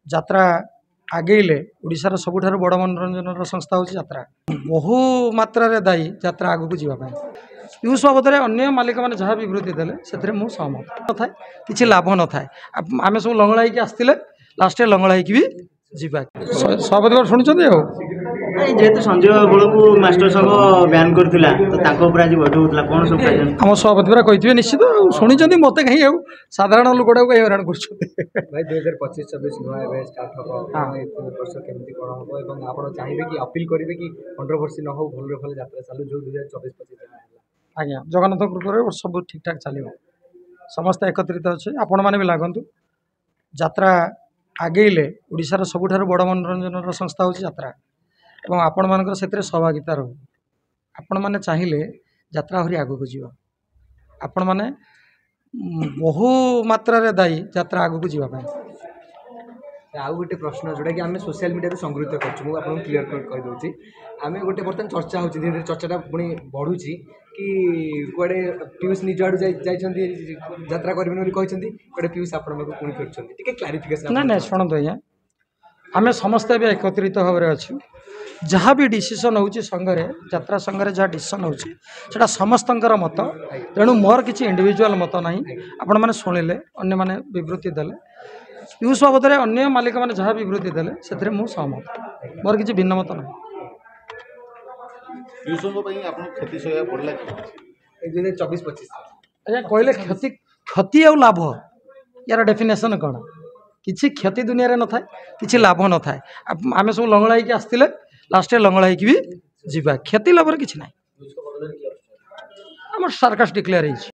যাত্রা আগেইলে ওড়িশার सबुठारु बड़ मनोरंजन संस्था हूँ यात्रा बहु मात्रा दायी यात्रा आगक जावाई पीयूष बाबद अन्य मालिक मैंने जहाँ विवृत्ति देले से सहमत न था कि लाभ न था आम सब लंगड़ा आसते लास्ट लंगड़ा भी जीवा सभापति शुणी जेहेतु संजय बड़ को मास्टर संघ बैन करथिला तो ताको ऊपर आज बैठक होतला कोन सब प्रायोजन आम सभापति कही निश्चित शुणी मत कहीं साधारण लोकटा कहीं हैरान कर भाई 2025-26 नुआ एबे स्टार्ट हो वर्ष केमती कोन हो एवं आपण चाहिबे कि अपील करिवे कि कंट्रोवर्सी न हो भल भल यात्रा चालू जो 2024-25 आज्ञा जगन्नाथ कृपा सब ठीक ठाक चलो समस्त एकत्रित अच्छे आपण मैंने भी लागंतु यात्रा आगेले ओडिशार सबुठारु बड़ मनोरंजन संस्था हूँ यात्रा एवं आपण मानकर से सहभागिता रहू आपण मैंने चाहिए यात्रा आहरी आगक जीव आपण मैंने बहु मात्रा दायी यात्रा आगक जीवाई आउ गोटे प्रश्न जोटा कि आम सोशल मीडिया संगृहीत कर क्लीयर कर दूसरी आम गोटे बर्तमान चर्चा हो धीरे धीरे चर्चा पुणी बढ़ुची कि कड़े पीयूष निज आड़ यात्रा करेंगे कड़े पीयूष आप पुणी फिर क्लारिफिकेशन ना ना शुणु आज्ञा आम समस्ते भी एकत्रित भाव में अच्छु जहाँ भी डिसीजन होची संघरे यात्रा संघरे जहाँ डिसीजन होची सेटा समस्तंकर मत तेणु मोर किसी इंडिविजुअल मत नहीं आपण मैंने शुणिले अन्य मैंने विवृत्ति देले पीयूष बाबद अन्य मालिक मैंने जहाँ विवृत्ति देले से सहमत मोर किसी भिन्न मत नहीं कहले क्षति क्षति आ लाभ यार डेफिनेशन कौन किसी क्षति दुनिया रे न था किसी लाभ न था आम सब लंगड़ा आसते लास्ट लंगड़ा भी जीवा क्षति लाभ किसी ना आम सरकास्ट डिक्लेयर